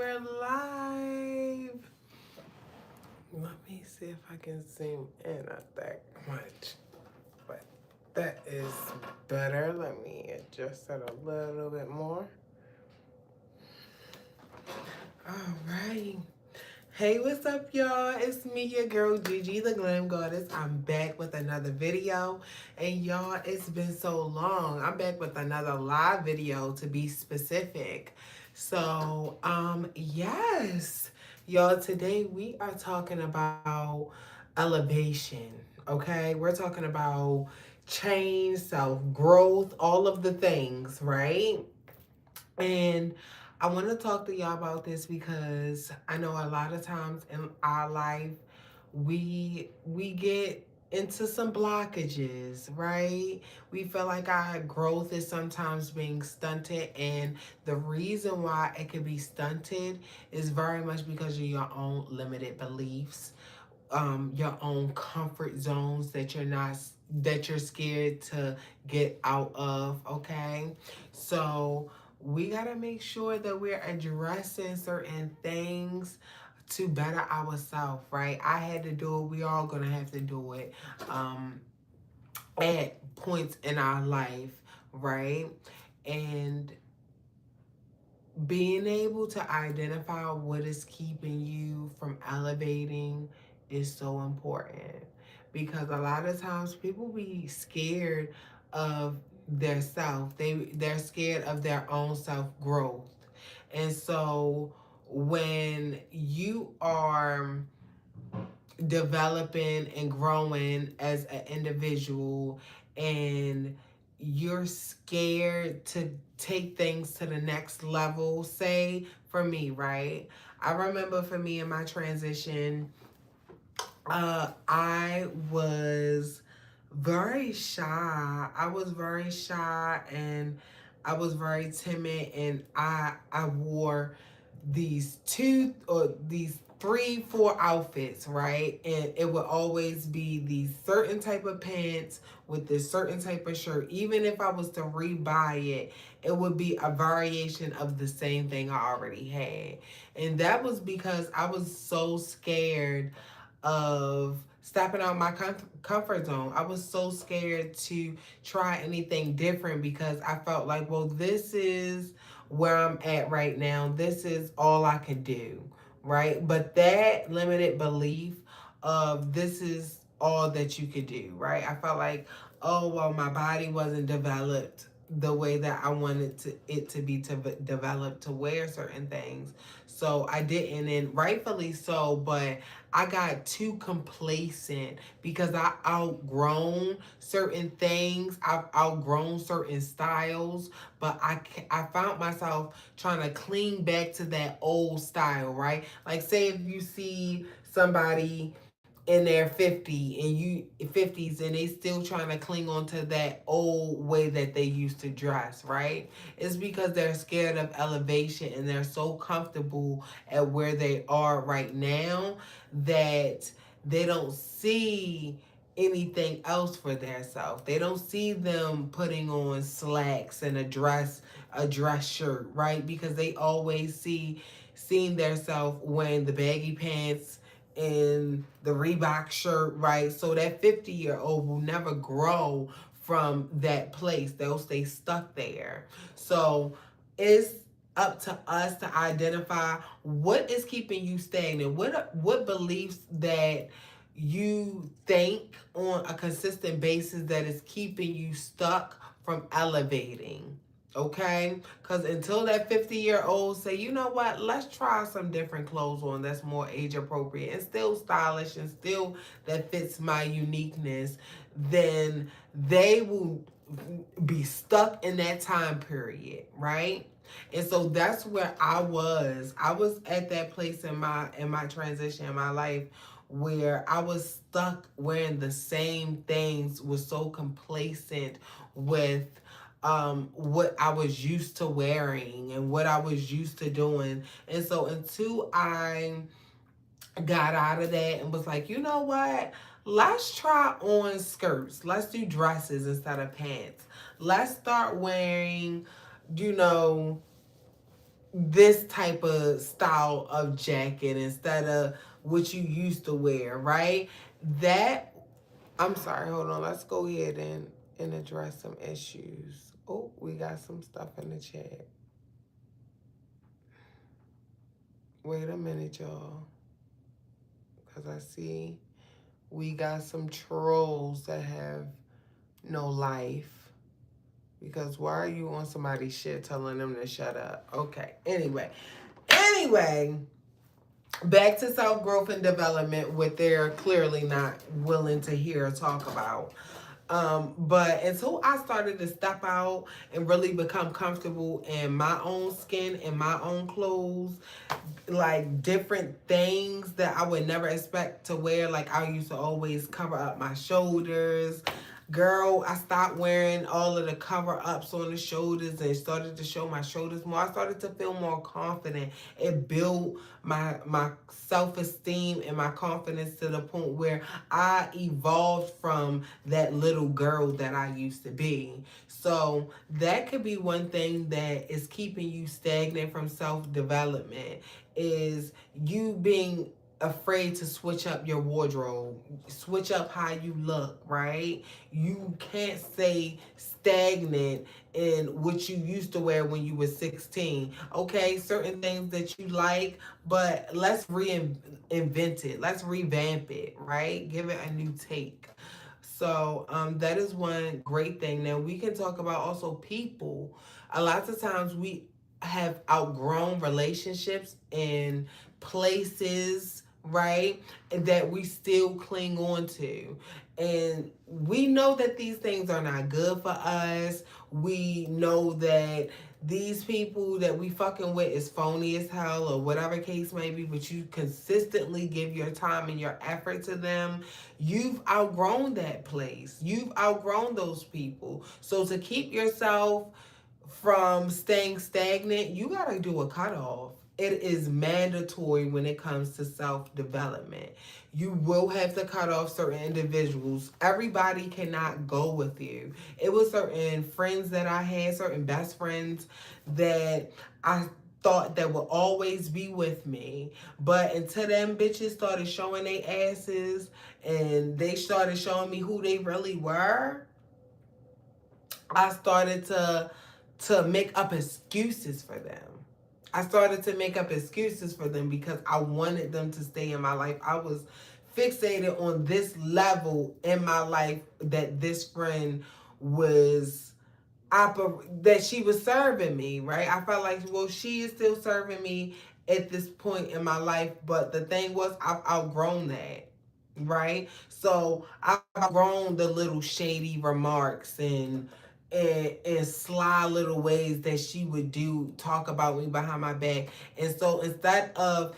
we're live. Let me see if I can zoom in not that much. But that is better. Let me adjust that a little bit more. All right. Hey, what's up, y'all? It's me, your girl, Gigi, the Glam Goddess. I'm back with another video. And y'all, it's been so long. I'm back with another live video to be specific. So, yes. Y'all, today we are talking about elevation, okay? We're talking about change, self-growth, all of the things, right? And I want to talk to y'all about this because I know a lot of times in our life we get into some blockages, right? We feel like our growth is sometimes being stunted, and the reason why it could be stunted is very much because of your own limited beliefs, your own comfort zones that you're scared to get out of, okay? So we got to make sure that we're addressing certain things to better ourselves, right? I had to do it. We all gonna have to do it at points in our life, right? And being able to identify what is keeping you from elevating is so important, because a lot of times people be scared of their self. They're scared of their own self growth. And so when you are developing and growing as an individual, and you're scared to take things to the next level, say for me, right? I remember for me in my transition, I was very shy. I was very shy, and I was very timid, and I wore these two or these three, four outfits, right? And it would always be these certain type of pants with this certain type of shirt. Even if I was to rebuy it, it would be a variation of the same thing I already had. And that was because I was so scared of stepping out my comfort zone. I was so scared to try anything different because I felt like, well, this is where I'm at right now. This is all I can do, right? But that limited belief of this is all that you could do, right? I felt like, oh, well, my body wasn't developed the way that I wanted it to be to develop to wear certain things. So I didn't, and rightfully so, but I got too complacent because I outgrown certain things. I've outgrown certain styles, but I found myself trying to cling back to that old style, right? Like, say if you see somebody in their 50s and they still trying to cling on to that old way that they used to dress, right? It's because they're scared of elevation, and they're so comfortable at where they are right now that they don't see anything else for themselves. They don't see them putting on slacks and a dress shirt, right? Because they always seeing themselves wearing the baggy pants and the Reebok shirt, right? So that 50-year-old will never grow from that place. They'll stay stuck there. So it's up to us to identify what is keeping you stagnant. What beliefs that you think on a consistent basis that is keeping you stuck from elevating. Okay? Because until that 50-year-old say, you know what, let's try some different clothes on that's more age appropriate and still stylish and still that fits my uniqueness, then they will be stuck in that time period, right? And so that's where I was. I was at that place in my transition in my life where I was stuck wearing the same things, was so complacent with what I was used to wearing and what I was used to doing. And so until I got out of that and was like, you know what? Let's try on skirts. Let's do dresses instead of pants. Let's start wearing, you know, this type of style of jacket instead of what you used to wear, right? That, I'm sorry, hold on. Let's go ahead and address some issues. Oh, we got some stuff in the chat. Wait a minute, y'all. Because I see we got some trolls that have no life. Because why are you on somebody's shit telling them to shut up? Okay. Anyway, back to self growth and development, what they're clearly not willing to hear or talk about. But until I started to step out and really become comfortable in my own skin and my own clothes, like different things that I would never expect to wear. Like I used to always cover up my shoulders. Girl, I stopped wearing all of the cover ups on the shoulders and started to show my shoulders more. I started to feel more confident. It built my self esteem and my confidence to the point where I evolved from that little girl that I used to be. So that could be one thing that is keeping you stagnant from self development, is you being afraid to switch up your wardrobe, switch up how you look, right? You can't stay stagnant in what you used to wear when you were 16. Okay, certain things that you like, but let's reinvent it. Let's revamp it, right? Give it a new take. So that is one great thing. Now we can talk about also people. A lot of times we have outgrown relationships and places, right? And that we still cling on to. And we know that these things are not good for us. We know that these people that we fucking with is phony as hell or whatever case may be, but you consistently give your time and your effort to them. You've outgrown that place. You've outgrown those people. So to keep yourself from staying stagnant, you got to do a cutoff. It is mandatory when it comes to self development. You will have to cut off certain individuals. Everybody cannot go with you. It was certain friends that I had, certain best friends that I thought that would always be with me. But until them bitches started showing their asses and they started showing me who they really were, I started to make up excuses for them. I started to make up excuses for them because I wanted them to stay in my life. I was fixated on this level in my life that this friend was that she was serving me, right? I felt like, well, she is still serving me at this point in my life, but the thing was, I've outgrown that, right? So I've outgrown the little shady remarks and sly little ways that she would talk about me behind my back. And so instead of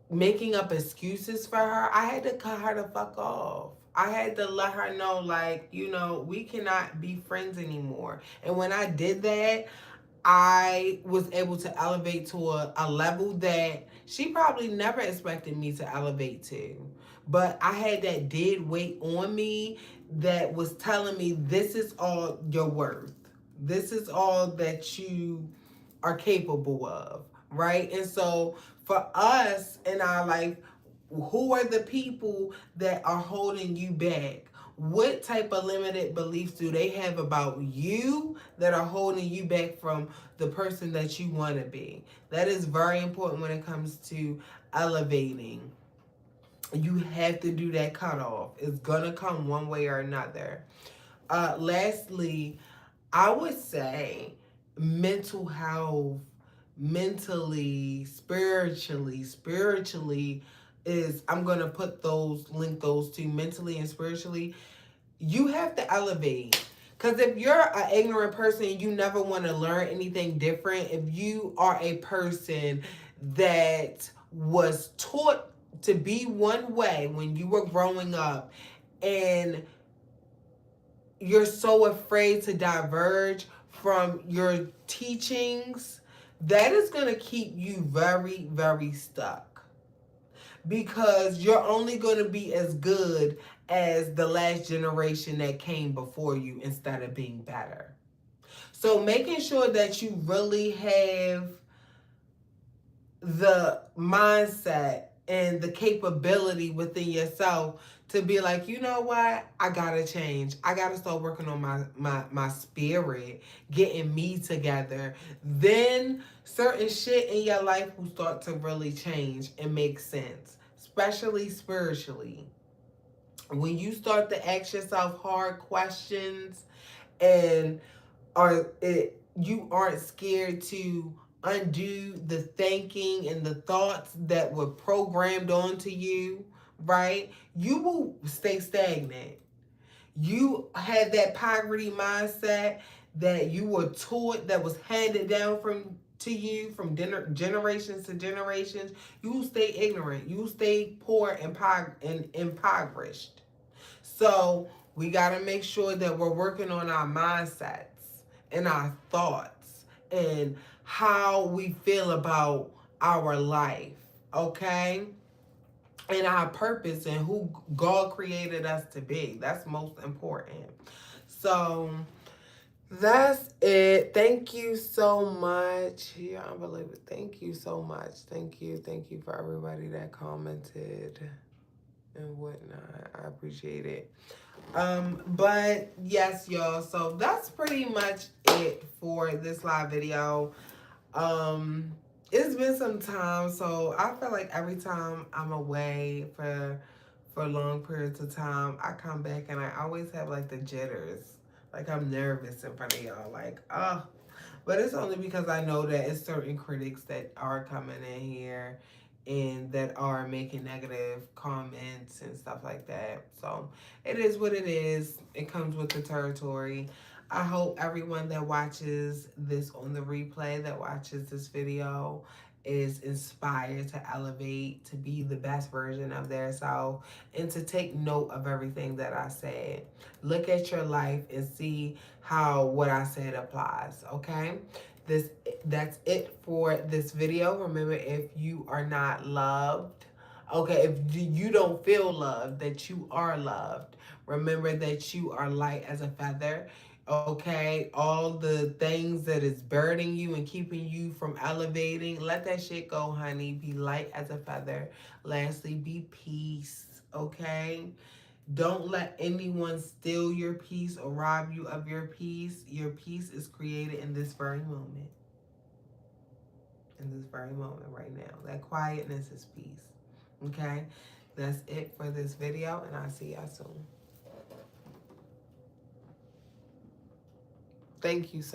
making up excuses for her, I had to cut her the fuck off. I had to let her know, like, we cannot be friends anymore. And when I did that, I was able to elevate to a level that she probably never expected me to elevate to. But I had that dead weight on me that was telling me, this is all your worth. This is all that you are capable of, right? And so for us in our life, who are the people that are holding you back? What type of limited beliefs do they have about you that are holding you back from the person that you want to be? That is very important when it comes to elevating. You have to do that cutoff. It's gonna come one way or another. Lastly, I would say mental health, mentally, spiritually is, I'm gonna link those two, mentally and spiritually. You have to elevate. Because if you're an ignorant person and you never want to learn anything different, if you are a person that was taught to be one way when you were growing up and you're so afraid to diverge from your teachings, that is going to keep you very, very stuck. Because you're only going to be as good as the last generation that came before you instead of being better. So making sure that you really have the mindset and the capability within yourself to be like, you know what, I gotta change. I gotta start working on my spirit, getting me together. Then certain shit in your life will start to really change and make sense, especially spiritually. When you start to ask yourself hard questions and you aren't scared to undo the thinking and the thoughts that were programmed onto you, right? You will stay stagnant. You had that poverty mindset that you were taught, that was handed down from to you from generations to generations. You will stay ignorant. You will stay poor and impoverished. So we got to make sure that we're working on our mindsets and our thoughts and how we feel about our life, okay? And our purpose and who God created us to be. That's most important. So that's it. Thank you so much. Yeah, I believe it. Thank you so much. Thank you. Thank you for everybody that commented and whatnot. I appreciate it. But yes, y'all. So that's pretty much it for this live video. Um, it's been some time, so I feel like every time I'm away for long periods of time, I come back and I always have like the jitters. Like I'm nervous in front of y'all. Like, oh. But it's only because I know that it's certain critics that are coming in here and that are making negative comments and stuff like that. So it is what it is. It comes with the territory. I hope everyone that watches this on the replay, that watches this video, is inspired to elevate, to be the best version of their self, and to take note of everything that I said. Look at your life and see how what I said applies, okay? This that's it for this video. Remember, if you are not loved, okay, if you don't feel loved, that you are loved. Remember that you are light as a feather. Okay, all the things that is burdening you and keeping you from elevating, let that shit go, honey. Be light as a feather. Lastly, be peace. Okay, don't let anyone steal your peace or rob you of your peace. Your peace is created in this very moment. In this very moment right now. That quietness is peace. Okay? That's it for this video, and I'll see y'all soon. Thank you so